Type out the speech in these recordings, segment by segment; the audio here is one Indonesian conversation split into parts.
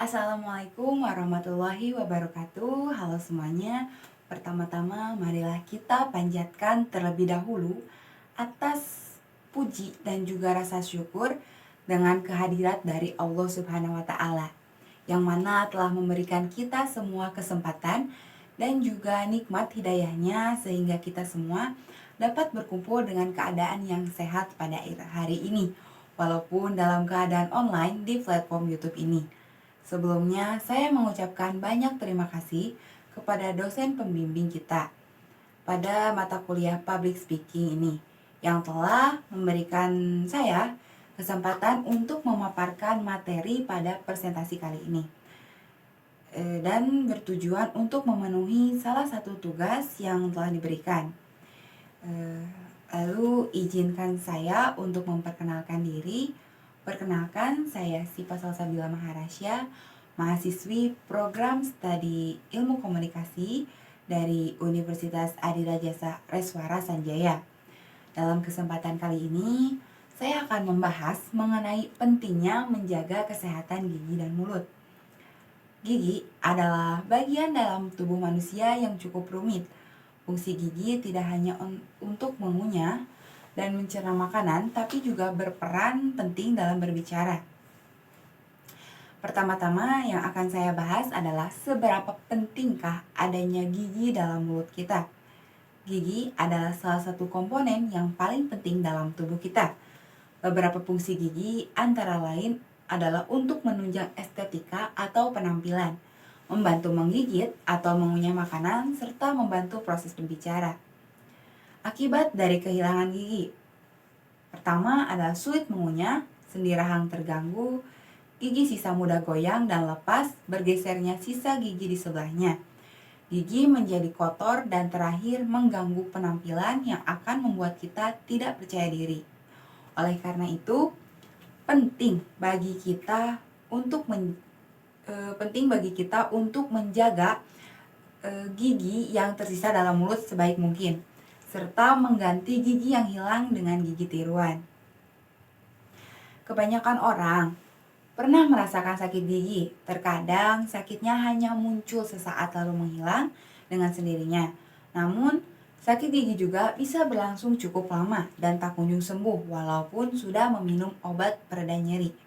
Assalamualaikum warahmatullahi wabarakatuh. Halo semuanya. Pertama-tama marilah kita panjatkan terlebih dahulu atas puji dan juga rasa syukur dengan kehadirat dari Allah Subhanahu wa taala yang mana telah memberikan kita semua kesempatan dan juga nikmat hidayahnya sehingga kita semua dapat berkumpul dengan keadaan yang sehat pada hari ini walaupun dalam keadaan online di platform YouTube ini. Sebelumnya, saya mengucapkan banyak terima kasih kepada dosen pembimbing kita pada mata kuliah Public Speaking ini yang telah memberikan saya kesempatan untuk memaparkan materi pada presentasi kali ini dan bertujuan untuk memenuhi salah satu tugas yang telah diberikan. Lalu izinkan saya untuk memperkenalkan diri. Perkenalkan, saya Sipa Salsabila Maharasya, mahasiswi program studi ilmu komunikasi dari Universitas Adira Jasa Reswara Sanjaya. Dalam kesempatan kali ini, saya akan membahas mengenai pentingnya menjaga kesehatan gigi dan mulut. Gigi adalah bagian dalam tubuh manusia yang cukup rumit. Fungsi gigi tidak hanya untuk mengunyah dan mencerna makanan, tapi juga berperan penting dalam berbicara. Pertama-tama yang akan saya bahas adalah seberapa pentingkah adanya gigi dalam mulut kita. Gigi adalah salah satu komponen yang paling penting dalam tubuh kita. Beberapa fungsi gigi antara lain adalah untuk menunjang estetika atau penampilan, membantu menggigit atau mengunyah makanan, serta membantu proses berbicara. Akibat dari kehilangan gigi, pertama adalah sulit mengunyah, sendi rahang terganggu, gigi sisa mudah goyang dan lepas, bergesernya sisa gigi di sebelahnya. Gigi menjadi kotor dan terakhir mengganggu penampilan yang akan membuat kita tidak percaya diri. Oleh karena itu, penting bagi kita untuk menjaga gigi yang tersisa dalam mulut sebaik mungkin, serta mengganti gigi yang hilang dengan gigi tiruan. Kebanyakan orang pernah merasakan sakit gigi. Terkadang sakitnya hanya muncul sesaat lalu menghilang dengan sendirinya. Namun, sakit gigi juga bisa berlangsung cukup lama dan tak kunjung sembuh walaupun sudah meminum obat pereda nyeri.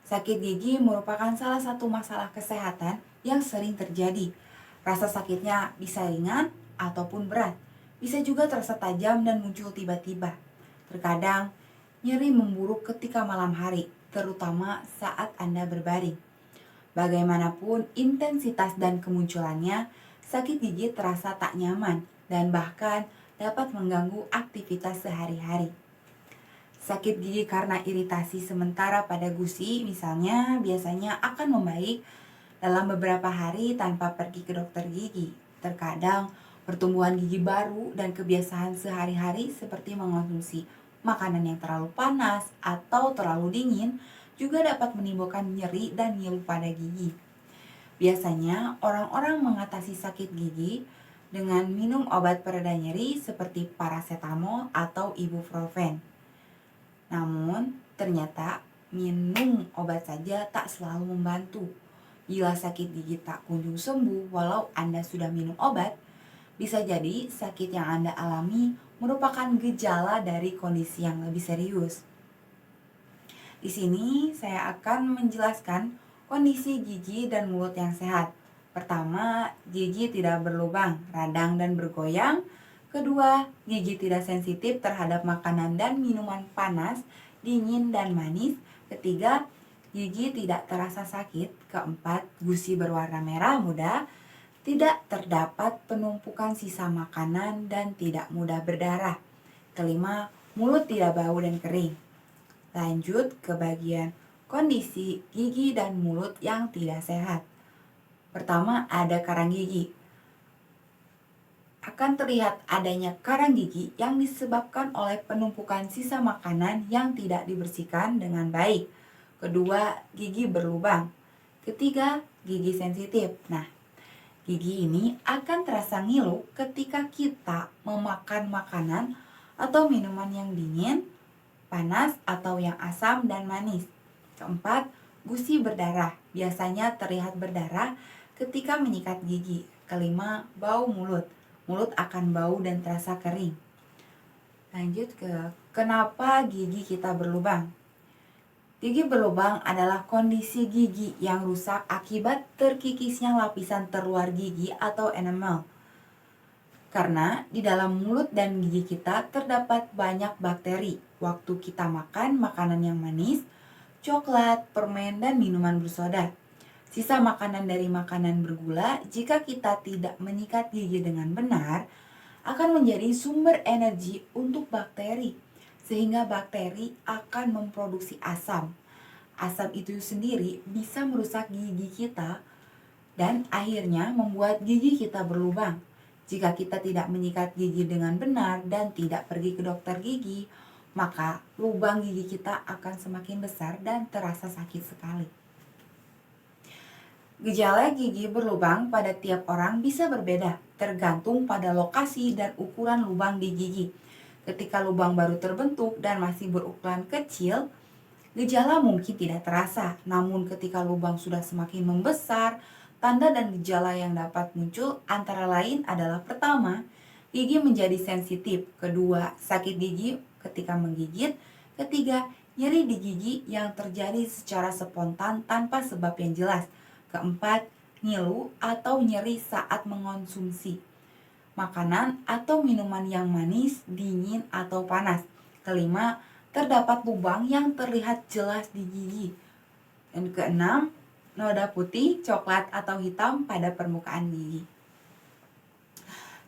Sakit gigi merupakan salah satu masalah kesehatan yang sering terjadi. Rasa sakitnya bisa ringan ataupun berat. Bisa juga terasa tajam dan muncul tiba-tiba. Terkadang, nyeri memburuk ketika malam hari, terutama saat Anda berbaring. Bagaimanapun intensitas dan kemunculannya, sakit gigi terasa tak nyaman dan bahkan dapat mengganggu aktivitas sehari-hari. Sakit gigi karena iritasi sementara pada gusi misalnya biasanya akan membaik dalam beberapa hari tanpa pergi ke dokter gigi. Terkadang pertumbuhan gigi baru dan kebiasaan sehari-hari seperti mengonsumsi makanan yang terlalu panas atau terlalu dingin juga dapat menimbulkan nyeri dan ngilu pada gigi. Biasanya orang-orang mengatasi sakit gigi dengan minum obat pereda nyeri seperti paracetamol atau ibuprofen. Namun, ternyata minum obat saja tak selalu membantu. Bila sakit gigi tak kunjung sembuh walau Anda sudah minum obat, bisa jadi sakit yang Anda alami merupakan gejala dari kondisi yang lebih serius. Di sini saya akan menjelaskan kondisi gigi dan mulut yang sehat. Pertama, gigi tidak berlubang, radang dan bergoyang. Kedua, gigi tidak sensitif terhadap makanan dan minuman panas, dingin dan manis. Ketiga, gigi tidak terasa sakit. Keempat, gusi berwarna merah muda. Tidak terdapat penumpukan sisa makanan dan tidak mudah berdarah. Kelima, mulut tidak bau dan kering. Lanjut ke bagian kondisi gigi dan mulut yang tidak sehat. Pertama, ada karang gigi. Akan terlihat adanya karang gigi yang disebabkan oleh penumpukan sisa makanan yang tidak dibersihkan dengan baik. Kedua, gigi berlubang. Ketiga, gigi sensitif. Nah, gigi ini akan terasa ngilu ketika kita memakan makanan atau minuman yang dingin, panas, atau yang asam dan manis. Keempat, gusi berdarah. Biasanya terlihat berdarah ketika menyikat gigi. Kelima, bau mulut. Mulut akan bau dan terasa kering. Lanjut ke kenapa gigi kita berlubang. Gigi berlubang adalah kondisi gigi yang rusak akibat terkikisnya lapisan terluar gigi atau enamel. Karena di dalam mulut dan gigi kita terdapat banyak bakteri. Waktu kita makan makanan yang manis, coklat, permen, dan minuman bersoda. Sisa makanan dari makanan bergula, jika kita tidak menyikat gigi dengan benar, akan menjadi sumber energi untuk bakteri, sehingga bakteri akan memproduksi asam. Asam itu sendiri bisa merusak gigi kita dan akhirnya membuat gigi kita berlubang. Jika kita tidak menyikat gigi dengan benar dan tidak pergi ke dokter gigi, maka lubang gigi kita akan semakin besar dan terasa sakit sekali. Gejala gigi berlubang pada tiap orang bisa berbeda, tergantung pada lokasi dan ukuran lubang di gigi. Ketika lubang baru terbentuk dan masih berukuran kecil, gejala mungkin tidak terasa. Namun ketika lubang sudah semakin membesar, tanda dan gejala yang dapat muncul antara lain adalah pertama, gigi menjadi sensitif. Kedua, sakit gigi ketika menggigit. Ketiga, nyeri di gigi yang terjadi secara spontan tanpa sebab yang jelas. Keempat, ngilu atau nyeri saat mengonsumsi makanan atau minuman yang manis, dingin, atau panas. Kelima, terdapat lubang yang terlihat jelas di gigi. Dan keenam, noda putih, coklat, atau hitam pada permukaan gigi.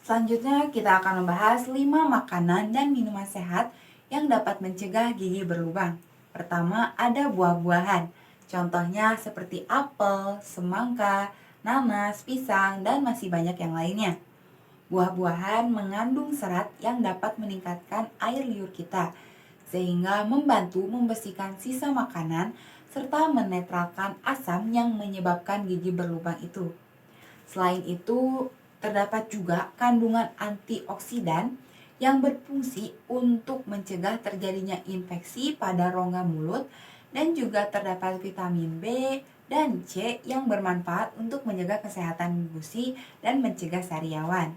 Selanjutnya kita akan membahas 5 makanan dan minuman sehat yang dapat mencegah gigi berlubang. Pertama, ada buah-buahan. Contohnya seperti apel, semangka, nanas, pisang, dan masih banyak yang lainnya. Buah-buahan mengandung serat yang dapat meningkatkan air liur kita, sehingga membantu membersihkan sisa makanan serta menetralkan asam yang menyebabkan gigi berlubang itu. Selain itu, terdapat juga kandungan antioksidan yang berfungsi untuk mencegah terjadinya infeksi pada rongga mulut, dan juga terdapat vitamin B dan C yang bermanfaat untuk menjaga kesehatan gusi dan mencegah sariawan.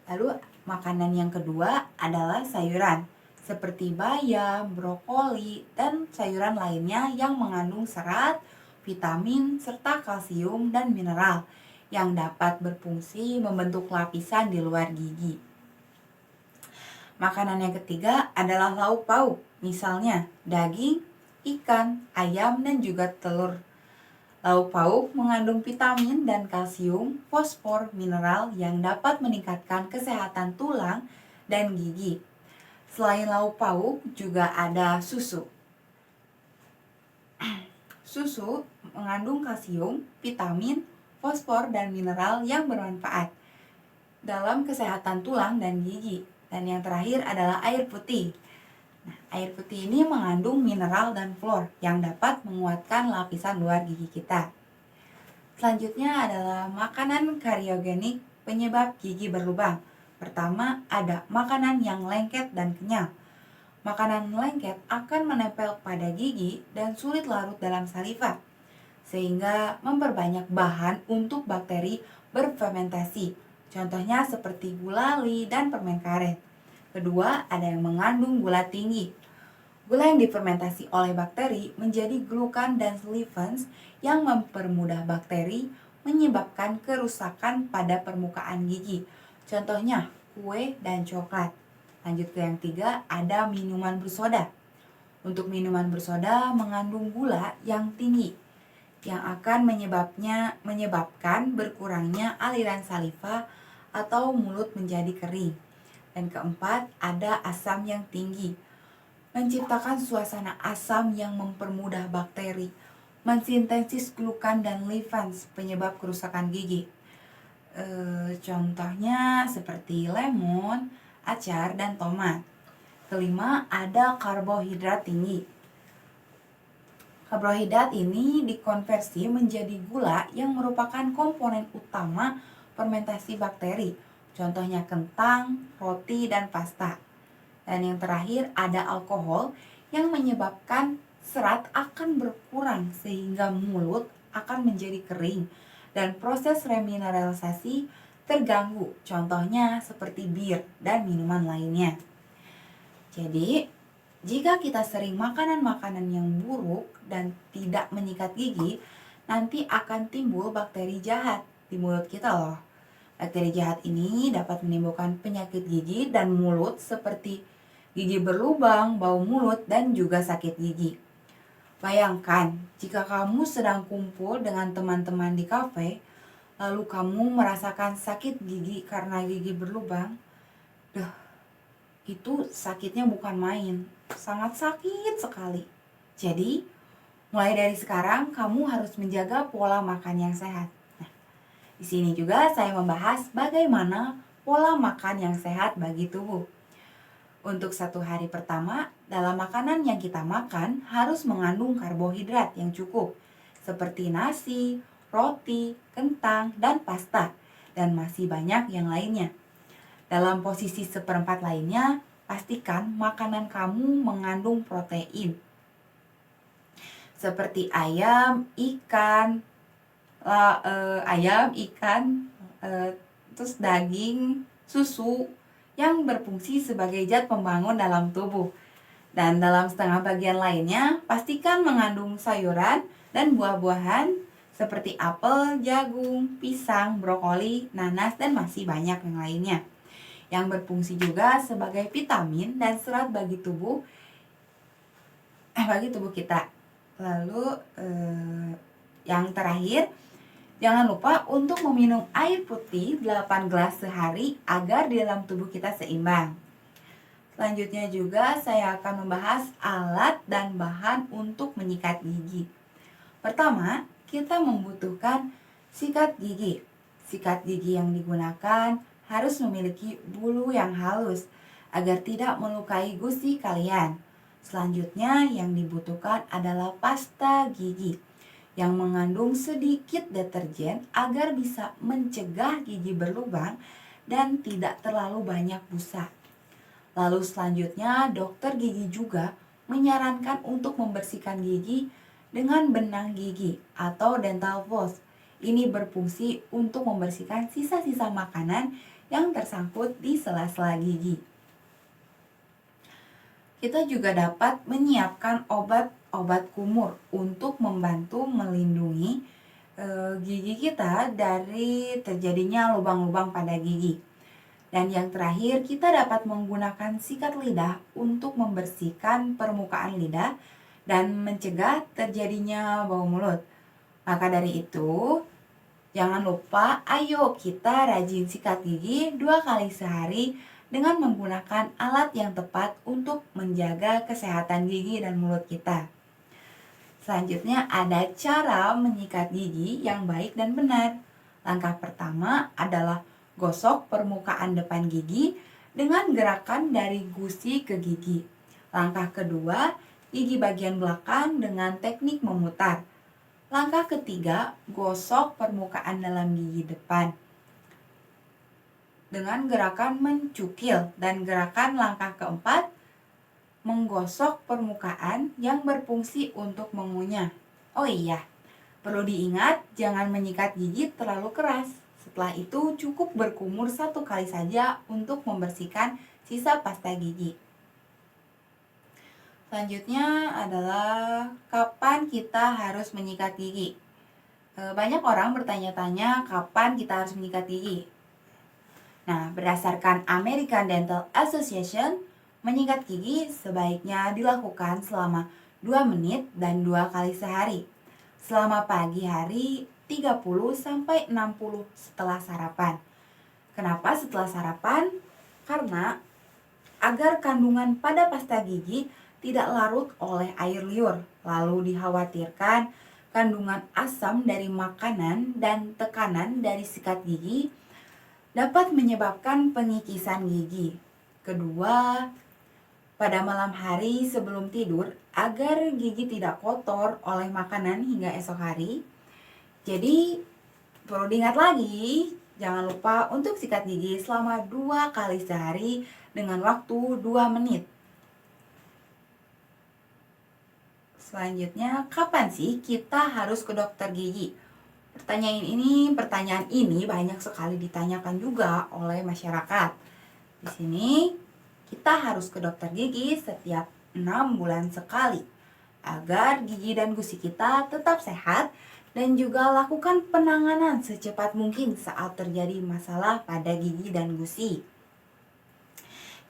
Lalu makanan yang kedua adalah sayuran seperti bayam, brokoli, dan sayuran lainnya yang mengandung serat, vitamin, serta kalsium dan mineral yang dapat berfungsi membentuk lapisan di luar gigi. Makanan yang ketiga adalah lauk pauk, misalnya daging, ikan, ayam, dan juga telur. Lauk pauk mengandung vitamin dan kalsium, fosfor, mineral yang dapat meningkatkan kesehatan tulang dan gigi. Selain lauk pauk, juga ada susu. Susu mengandung kalsium, vitamin, fosfor, dan mineral yang bermanfaat dalam kesehatan tulang dan gigi. Dan yang terakhir adalah air putih. Nah, air putih ini mengandung mineral dan fluor yang dapat menguatkan lapisan luar gigi kita. Selanjutnya adalah makanan kariogenik penyebab gigi berlubang. Pertama, ada makanan yang lengket dan kenyal. Makanan lengket akan menempel pada gigi dan sulit larut dalam saliva, sehingga memperbanyak bahan untuk bakteri berfermentasi. Contohnya seperti gulali dan permen karet. Kedua, ada yang mengandung gula tinggi. Gula yang difermentasi oleh bakteri menjadi glukan dan solvents yang mempermudah bakteri, menyebabkan kerusakan pada permukaan gigi. Contohnya kue dan coklat. Lanjut ke yang tiga, ada minuman bersoda. Untuk minuman bersoda mengandung gula yang tinggi, yang akan menyebabkan berkurangnya aliran saliva atau mulut menjadi kering. Dan keempat, ada asam yang tinggi, menciptakan suasana asam yang mempermudah bakteri, mensintesis glukan dan leavens penyebab kerusakan gigi. Contohnya seperti lemon, acar, dan tomat. Kelima, ada karbohidrat tinggi. Karbohidrat ini dikonversi menjadi gula yang merupakan komponen utama fermentasi bakteri. Contohnya kentang, roti, dan pasta. Dan yang terakhir ada alkohol yang menyebabkan serat akan akan berkurang sehingga mulut akan menjadi kering dan proses remineralisasi terganggu. Contohnya seperti bir dan minuman lainnya. Jadi, jika kita sering makanan-makanan yang buruk dan tidak menyikat gigi, nanti akan timbul bakteri jahat di mulut kita loh. Bakteri jahat ini dapat menimbulkan penyakit gigi dan mulut seperti gigi berlubang, bau mulut, dan juga sakit gigi. Bayangkan jika kamu sedang kumpul dengan teman-teman di kafe, lalu kamu merasakan sakit gigi karena gigi berlubang. Itu sakitnya bukan main, sangat sakit sekali. Jadi, mulai dari sekarang kamu harus menjaga pola makan yang sehat. Nah, di sini juga saya membahas bagaimana pola makan yang sehat bagi tubuh. Untuk 1 hari pertama, dalam makanan yang kita makan harus mengandung karbohidrat yang cukup, seperti nasi, roti, kentang, dan pasta, dan masih banyak yang lainnya. Dalam posisi seperempat lainnya, pastikan makanan kamu mengandung protein, seperti ayam, ikan, terus daging, susu, yang berfungsi sebagai zat pembangun dalam tubuh. Dan dalam setengah bagian lainnya, pastikan mengandung sayuran dan buah-buahan seperti apel, jagung, pisang, brokoli, nanas, dan masih banyak yang lainnya, yang berfungsi juga sebagai vitamin dan serat bagi tubuh kita. Lalu yang terakhir, jangan lupa untuk meminum air putih 8 gelas sehari agar di dalam tubuh kita seimbang. Selanjutnya juga saya akan membahas alat dan bahan untuk menyikat gigi. Pertama, kita membutuhkan sikat gigi. Sikat gigi yang digunakan harus memiliki bulu yang halus agar tidak melukai gusi kalian. Selanjutnya yang dibutuhkan adalah pasta gigi yang mengandung sedikit deterjen agar bisa mencegah gigi berlubang dan tidak terlalu banyak busa. Lalu selanjutnya dokter gigi juga menyarankan untuk membersihkan gigi dengan benang gigi atau dental floss. Ini berfungsi untuk membersihkan sisa-sisa makanan yang tersangkut di sela-sela gigi. Kita juga dapat menyiapkan obat kumur untuk membantu melindungi gigi kita dari terjadinya lubang-lubang pada gigi. Dan yang terakhir, kita dapat menggunakan sikat lidah untuk membersihkan permukaan lidah dan mencegah terjadinya bau mulut. Maka dari itu, jangan lupa ayo kita rajin sikat gigi 2 kali sehari dengan menggunakan alat yang tepat untuk menjaga kesehatan gigi dan mulut kita. Selanjutnya ada cara menyikat gigi yang baik dan benar. Langkah pertama adalah gosok permukaan depan gigi dengan gerakan dari gusi ke gigi. Langkah kedua, gigi bagian belakang dengan teknik memutar. Langkah ketiga, gosok permukaan dalam gigi depan dengan gerakan mencukil. Dan gerakan langkah keempat, menggosok permukaan yang berfungsi untuk mengunyah. Oh iya, perlu diingat jangan menyikat gigi terlalu keras. Setelah itu cukup berkumur 1 kali saja untuk membersihkan sisa pasta gigi. Selanjutnya adalah kapan kita harus menyikat gigi. Banyak orang bertanya-tanya kapan kita harus menyikat gigi. Nah, berdasarkan American Dental Association, menyikat gigi sebaiknya dilakukan selama 2 menit dan 2 kali sehari. Selama pagi hari 30-60 setelah sarapan. Kenapa setelah sarapan? Karena agar kandungan pada pasta gigi tidak larut oleh air liur. Lalu dikhawatirkan kandungan asam dari makanan dan tekanan dari sikat gigi dapat menyebabkan pengikisan gigi. Kedua, pada malam hari sebelum tidur agar gigi tidak kotor oleh makanan hingga esok hari. Jadi perlu diingat lagi, jangan lupa untuk sikat gigi selama 2 kali sehari dengan waktu 2 menit. Selanjutnya, kapan sih kita harus ke dokter gigi? Pertanyaan ini banyak sekali ditanyakan juga oleh masyarakat. Di sini, kita harus ke dokter gigi setiap 6 bulan sekali agar gigi dan gusi kita tetap sehat dan juga lakukan penanganan secepat mungkin saat terjadi masalah pada gigi dan gusi.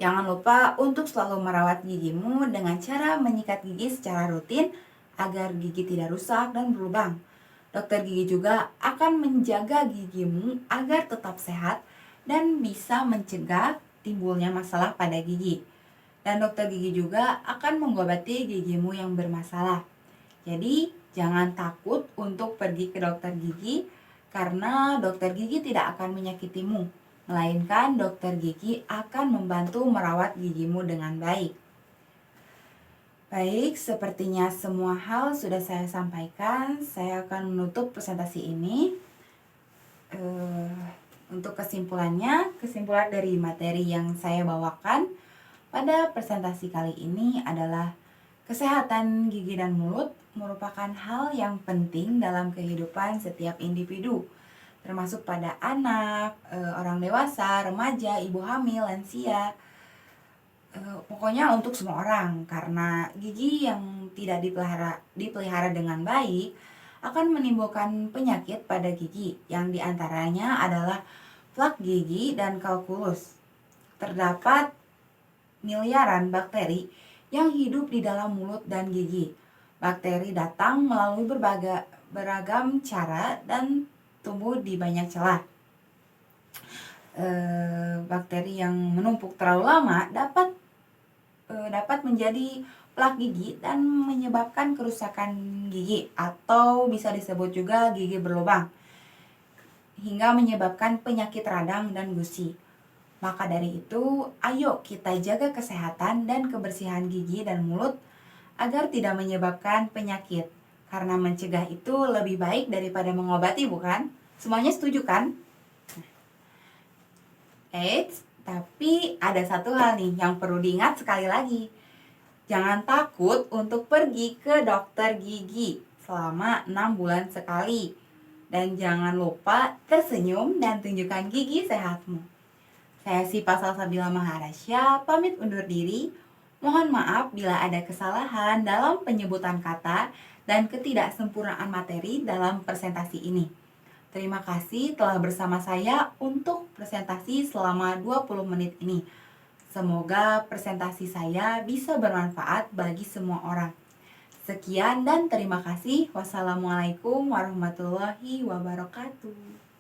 Jangan lupa untuk selalu merawat gigimu dengan cara menyikat gigi secara rutin agar gigi tidak rusak dan berlubang. Dokter gigi juga akan menjaga gigimu agar tetap sehat dan bisa mencegah timbulnya masalah pada gigi. Dan dokter gigi juga akan mengobati gigimu yang bermasalah. Jadi, jangan takut untuk pergi ke dokter gigi karena dokter gigi tidak akan menyakitimu, melainkan dokter gigi akan membantu merawat gigimu dengan baik. Baik, sepertinya semua hal sudah saya sampaikan. Saya akan menutup presentasi ini. Untuk kesimpulan dari materi yang saya bawakan pada presentasi kali ini adalah kesehatan gigi dan mulut merupakan hal yang penting dalam kehidupan setiap individu, termasuk pada anak, orang dewasa, remaja, ibu hamil, lansia, pokoknya untuk semua orang, karena gigi yang tidak dipelihara dengan baik akan menimbulkan penyakit pada gigi yang diantaranya adalah plak gigi dan kalkulus. Terdapat miliaran bakteri yang hidup di dalam mulut dan gigi. Bakteri datang melalui beragam cara dan tumbuh di banyak celah. Bakteri yang menumpuk terlalu lama dapat menjadi plak gigi dan menyebabkan kerusakan gigi atau bisa disebut juga gigi berlubang hingga menyebabkan penyakit radang dan gusi. Maka dari itu, ayo kita jaga kesehatan dan kebersihan gigi dan mulut agar tidak menyebabkan penyakit. Karena mencegah itu lebih baik daripada mengobati, bukan? Semuanya setuju kan? Tapi ada satu hal nih yang perlu diingat sekali lagi. Jangan takut untuk pergi ke dokter gigi selama 6 bulan sekali. Dan jangan lupa tersenyum dan tunjukkan gigi sehatmu. Saya Sipa Salsabila Maharasya, pamit undur diri. Mohon maaf bila ada kesalahan dalam penyebutan kata dan ketidaksempurnaan materi dalam presentasi ini. Terima kasih telah bersama saya untuk presentasi selama 20 menit ini. Semoga presentasi saya bisa bermanfaat bagi semua orang. Sekian dan terima kasih. Wassalamualaikum warahmatullahi wabarakatuh.